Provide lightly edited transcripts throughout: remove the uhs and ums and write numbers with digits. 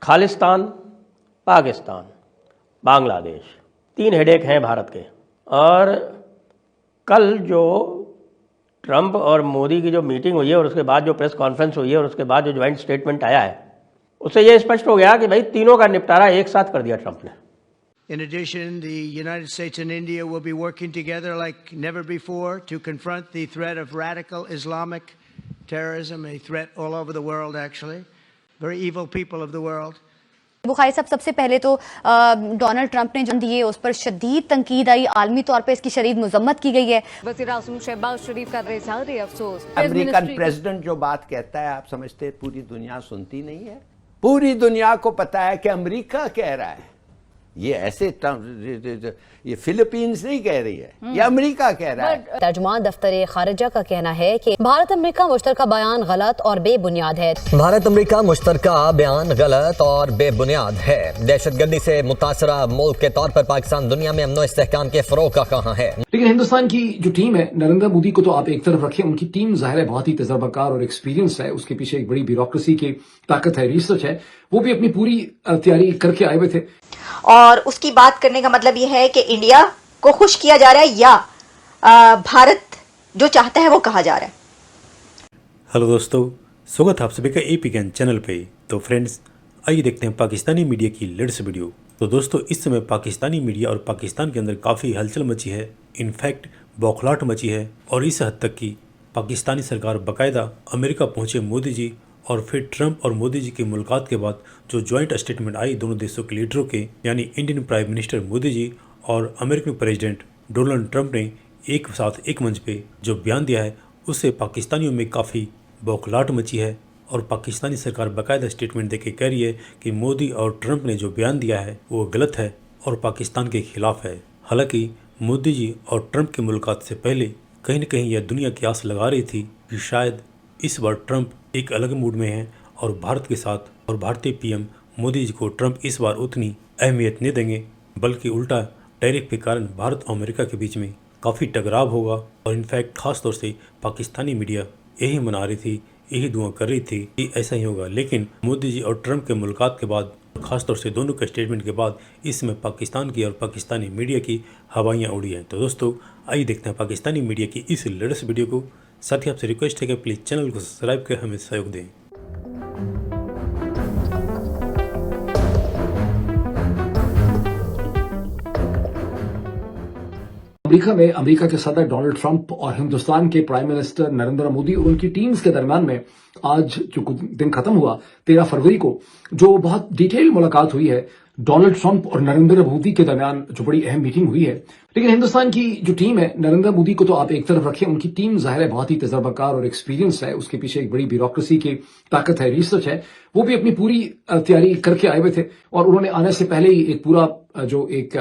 Khalistan, Pakistan, Bangladesh, 3 headache हैं भारत के। और कल जो ट्रंप और मोदी की जो मीटिंग हुई है और उसके बाद जो प्रेस कॉन्फ्रेंस हुई है और उसके बाद जो ज्वाइंट स्टेटमेंट आया है, उससे ये स्पष्ट हो गया कि भाई तीनों का निपटारा एक साथ कर दिया ट्रंप ने। In addition, the United States and India will be working together like never before to confront the threat of radical Islamic terrorism, a threat all over the world, actually. Very evil people of the world. Bukhari साहब, सबसे पहले तो Donald Trump ने जो दिए उस पर शदीद तंकीद आई, आलमी तौर पर इसकी शदीद मजम्मत की गई है। वज़ीर-ए-आज़म शहबाज शरीफ का इज़हार अफसोस। अमेरिकन प्रेसिडेंट जो बात कहता है, आप समझते पूरी दुनिया सुनती नहीं है? पूरी दुनिया को पता है कि अमेरिका कह रहा है। ये ऐसे ये फिलीपींस नहीं कह रही है, ये अमेरिका कह रहा है। तर्जुमान दफ्तर खारिजा का कहना है कि भारत अमेरिका मुश्तरका बयान गलत और बेबुनियाद है। भारत अमेरिका मुश्तरका बयान गलत और बेबुनियाद है। दहशतगर्दी से मुतासरा मुल्क के तौर पर पाकिस्तान दुनिया में अमन इस्तेहकाम के फरोग का कहाँ है। लेकिन हिंदुस्तान की जो टीम है, नरेंद्र मोदी को तो आप एक तरफ रखें, उनकी टीम जाहिर है बहुत ही तजर्बाकार और एक्सपीरियंस है, उसके पीछे एक बड़ी ब्यूरोक्रेसी की ताकत है, रिसर्च है, वो भी अपनी पूरी तैयारी करके आए हुए थे। और उसकी बात करने का मतलब यह है कि इंडिया को खुश किया जा रहा है या भारत जो चाहता है वो कहा जा रहा है। हेलो दोस्तों, स्वागत है आप सभी का एपी ज्ञान चैनल पे। तो फ्रेंड्स, आइए देखते हैं पाकिस्तानी मीडिया की लेटेस्ट वीडियो। तो दोस्तों, इस समय पाकिस्तानी मीडिया और पाकिस्तान के अंदर काफ़ी हलचल मची है, इनफैक्ट बौखलाहट मची है। और इस हद तक कि पाकिस्तानी सरकार बाकायदा अमेरिका पहुँचे मोदी जी, और फिर ट्रंप और मोदी जी की मुलाकात के बाद जो ज्वाइंट स्टेटमेंट आई दोनों देशों के लीडरों के, यानी Indian prime minister Modi ji और अमेरिकन प्रेसिडेंट डोनाल्ड ट्रंप ने एक साथ एक मंच पे जो बयान दिया है, उससे पाकिस्तानियों में काफ़ी बौखलाहट मची है। और पाकिस्तानी सरकार बाकायदा स्टेटमेंट देके कह रही है कि मोदी और ट्रंप ने जो बयान दिया है वो गलत है और पाकिस्तान के खिलाफ है। हालांकि मोदी जी और ट्रंप की मुलाकात से पहले कहीं न कहीं यह दुनिया की आस लगा रही थी कि शायद इस बार ट्रंप एक अलग मूड में है और भारत के साथ, और भारतीय पीएम मोदी जी को ट्रंप इस बार उतनी अहमियत नहीं देंगे, बल्कि उल्टा टैरिफ के कारण भारत और अमेरिका के बीच में काफ़ी टकराव होगा। और इनफैक्ट खास तौर से पाकिस्तानी मीडिया यही मना रही थी, यही दुआ कर रही थी कि ऐसा ही होगा। लेकिन मोदी जी और ट्रंप के मुलाकात के बाद, खासतौर से दोनों के स्टेटमेंट के बाद, इसमें पाकिस्तान की और पाकिस्तानी मीडिया की हवाइयाँ उड़ी हैं। तो दोस्तों, आइए देखते हैं पाकिस्तानी मीडिया की इस लेटेस्ट वीडियो को। साथ ही आपसे रिक्वेस्ट है कि प्लीज़ चैनल को सब्सक्राइब कर हमें सहयोग दें। अमेरिका में अमेरिका के सदर डोनाल्ड ट्रंप और हिंदुस्तान के प्राइम मिनिस्टर नरेंद्र मोदी और उनकी टीम्स के दरमियान में आज जो दिन खत्म हुआ 13 फरवरी को, जो बहुत डिटेल मुलाकात हुई है डोनाल्ड ट्रंप और नरेंद्र मोदी के दरमियान, जो बड़ी अहम मीटिंग हुई है। लेकिन हिंदुस्तान की जो टीम है, नरेंद्र मोदी को तो आप एक तरफ रखें, उनकी टीम जाहिर है बहुत ही तजर्बाकार और एक्सपीरियंस है, उसके पीछे एक बड़ी ब्यूरोक्रेसी की ताकत है, रिसर्च है, वो भी अपनी पूरी तैयारी करके आए हुए थे। और उन्होंने आने से पहले ही एक पूरा जो एक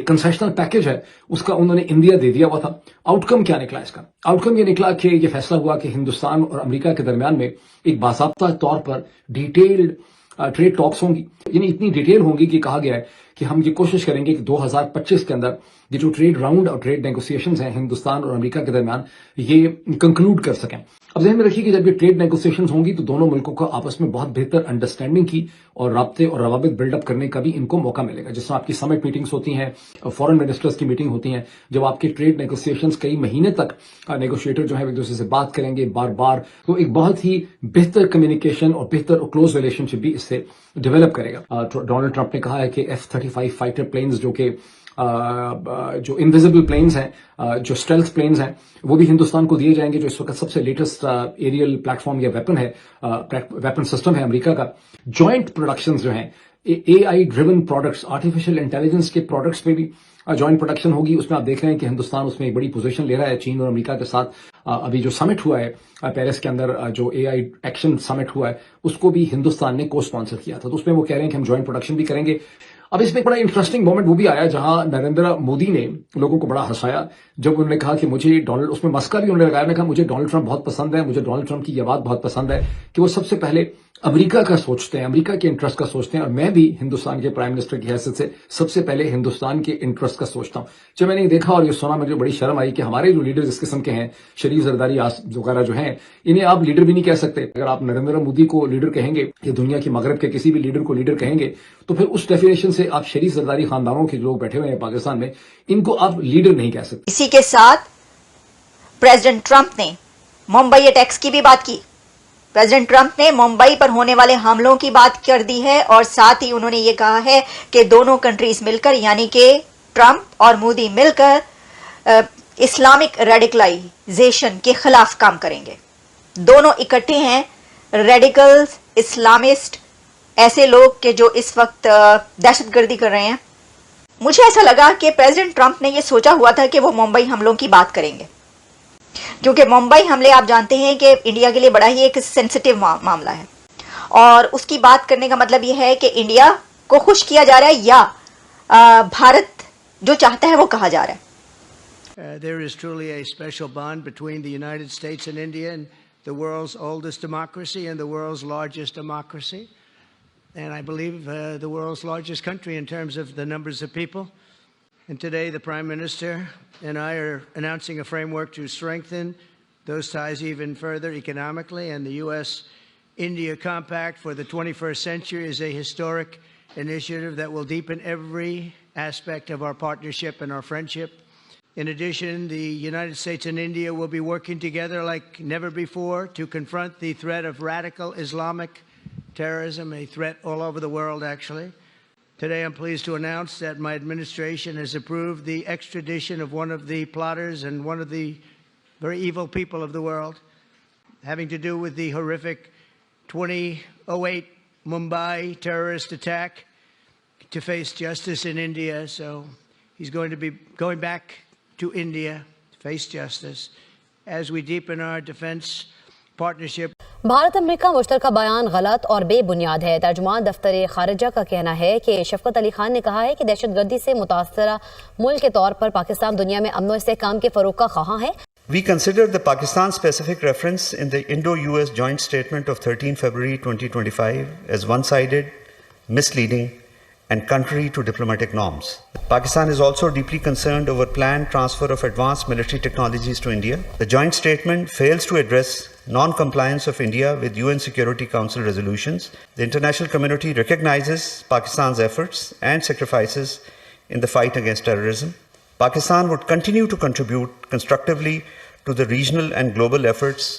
कंसेशनल पैकेज है उसका उन्होंने इंडिया दे दिया हुआ था। आउटकम क्या निकला इसका? आउटकम ये निकला कि ये फैसला हुआ कि हिंदुस्तान और अमेरिका के दरमियान में एक बाकायदा तौर पर डिटेल्ड ट्रेड टॉक्स होंगी, यानी इतनी डिटेल होंगी कि कहा गया है कि हम ये कोशिश करेंगे कि 2025 के अंदर ये जो ट्रेड राउंड और ट्रेड नेगोशिएशंस हैं हिंदुस्तान और अमेरिका के दरमियान, ये कंक्लूड कर सकें। अब ध्यान में रखिए कि जब ये ट्रेड नेगोशिएशंस होंगी तो दोनों मुल्कों को आपस में बहुत बेहतर अंडरस्टैंडिंग की और राब्ते और रवाबित बिल्डअप करने का भी इनको मौका मिलेगा। जिसमें आपकी समिट मीटिंग्स होती हैं, फॉरेन मिनिस्टर्स की मीटिंग होती हैं, जब आपके ट्रेड नेगोशिएशंस कई महीने तक नेगोशिएटर जो है एक दूसरे से बात करेंगे बार बार, तो एक बहुत ही बेहतर कम्युनिकेशन और बेहतर और क्लोज रिलेशनशिप भी इससे डेवलप करेगा। डोनाल्ड ट्रंप ने कहा है कि F-35 फाइटर प्लेन्स जो इनविजिबल प्लेन्स हैं, जो स्टेल्थ प्लेन्स हैं, वो भी हिंदुस्तान को दिए जाएंगे, जो इस वक्त सबसे लेटेस्ट एरियल प्लेटफॉर्म या वेपन है, वेपन सिस्टम है अमेरिका का। जॉइंट प्रोडक्शन जो हैं, AI driven products, artificial intelligence के प्रोडक्ट्स पे भी जॉइंट प्रोडक्शन होगी। उसमें आप देख रहे हैं कि हिंदुस्तान उसमें एक बड़ी पोजीशन ले रहा है चीन और अमेरिका के साथ। अभी जो समिट हुआ है पेरिस के अंदर, जो AI एक्शन समिट हुआ है, उसको भी हिंदुस्तान ने को स्पॉन्सर किया था। तो उसमें वो कह रहे हैं कि हम जॉइंट प्रोडक्शन भी करेंगे। अब इसमें एक बड़ा इंटरेस्टिंग मोमेंट वो भी आया जहां नरेंद्र मोदी ने लोगों को बड़ा हंसाया जब उन्होंने कहा कि मुझे डोनाल्ड, उसमें मस्का भी उन्होंने लगाया, कहा मुझे डोनाल्ड ट्रंप बहुत पसंद है, मुझे डोनाल्ड ट्रंप की यह बात बहुत पसंद है कि वो सबसे पहले अमेरिका का सोचते हैं, अमेरिका के इंटरेस्ट का सोचते हैं, और मैं मैं भी हिंदुस्तान के प्राइम मिनिस्टर की हैसियत से सबसे पहले हिंदुस्तान के इंटरेस्ट का सोचता हूं। जब मैंने देखा और ये सुना, मुझे बड़ी शर्म आई कि हमारे जो लीडर्स इस किस्म के हैं, शरीफ जरदारी वगैरह जो हैं, इन्हें आप लीडर भी नहीं कह सकते। अगर आप नरेंद्र मोदी को लीडर कहेंगे या दुनिया की मगरब के किसी भी लीडर को लीडर कहेंगे, तो फिर उस डेफिनेशन से आप शरीफ जरदारी खानदानों के लोग बैठे हुए हैं पाकिस्तान में, इनको आप लीडर नहीं कह सकते। इसी के साथ प्रेसिडेंट ट्रंप ने मुंबई अटैक्स की भी बात की। प्रेसिडेंट ट्रंप ने मुंबई पर होने वाले हमलों की बात कर दी है और साथ ही उन्होंने ये कहा है कि दोनों कंट्रीज मिलकर, यानी कि ट्रंप और मोदी मिलकर इस्लामिक रेडिकलाइजेशन के खिलाफ काम करेंगे। दोनों इकट्ठे हैं, रेडिकल्स, इस्लामिस्ट, ऐसे लोग के जो इस वक्त दहशतगर्दी कर रहे हैं। मुझे ऐसा लगा कि प्रेसिडेंट ट्रंप ने यह सोचा हुआ था कि वो मुंबई हमलों की बात करेंगे, क्योंकि मुंबई हमले आप जानते हैं कि इंडिया के लिए बड़ा ही एक सेंसिटिव मामला है और उसकी बात करने का मतलब यह है कि इंडिया को खुश किया जा रहा है या भारत जो चाहता है वो कहा जा रहा है। There is truly a special bond between the United States and India, and the world's oldest democracy and the world's largest democracy, and I believe the world's largest country in terms of the numbers of people. And today the Prime Minister and I are announcing a framework to strengthen those ties even further economically, and the U.S.-India Compact for the 21st century is a historic initiative that will deepen every aspect of our partnership and our friendship. In addition, the United States and India will be working together like never before to confront the threat of radical Islamic terrorism, a threat all over the world, actually. Today, I'm pleased to announce that my administration has approved the extradition of one of the plotters and one of the very evil people of the world, having to do with the horrific 2008 Mumbai terrorist attack, to face justice in India. So he's going to be going back to India to face justice as we deepen our defense partnership. Bharat America मुश्तरका बयान गलत और बेबुनियाद है। तर्जुमान दफ्तर खारिजा का कहना है कि शफकत अली खान ने कहा है कि दहशतगर्दी से मुतासरा मुल्क के तौर पर पाकिस्तान दुनिया में अमन और इस्तेहकाम के फरोग का ख्वाह है। We consider the Pakistan-specific reference in the Indo-US Joint Statement of 13 February 2025 as one-sided, misleading, and contrary to diplomatic norms. Pakistan is also deeply concerned over planned transfer of advanced military technologies to India. The joint statement fails to address non-compliance of India with UN Security Council resolutions. The international community recognizes Pakistan's efforts and sacrifices in the fight against terrorism. Pakistan would continue to contribute constructively to the regional and global efforts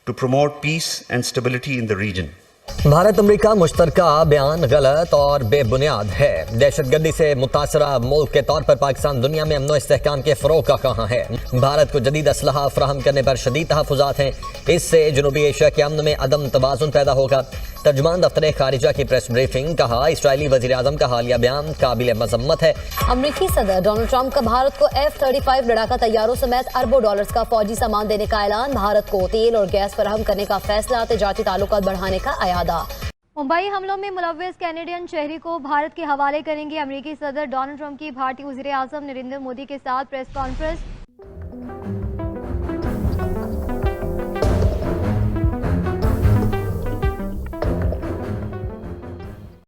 to promote peace and stability in the region. Bharat America मुश्तरका बयान गलत और बेबुनियाद है। दहशतगर्दी से मुतासरा मुल्क के तौर पर पाकिस्तान दुनिया में अमन और इस्तेहकाम के फरोग का कहाँ है। भारत को जदीद असलहा फराहम करने पर शदीद तहफ़्फ़ुज़ात हैं। इससे जनूबी एशिया के अमन में अदम तवाज़ुन पैदा होगा। तर्जुमान दफ्तर खारिजा की प्रेस ब्रीफिंग, कहा इसराइली वज़ीर आज़म का हालिया बयान काबिल मज़म्मत है। अमरीकी सदर डोनाल्ड ट्रंप का भारत को F-35 लड़ाका तैयारों समेत अरबों डॉलर्स का फौजी सामान देने का ऐलान। भारत को तेल और गैस फराहम करने का फैसला, तिजारती ताल्लुकात बढ़ाने का अयादा। मुंबई हमलों में मुलव्वस कैनेडियन शहरी को भारत के हवाले करेंगे अमेरिकी सदर डोनाल्ड ट्रंप की भारतीय वज़ीर आज़म नरेंद्र मोदी के साथ प्रेस कॉन्फ्रेंस।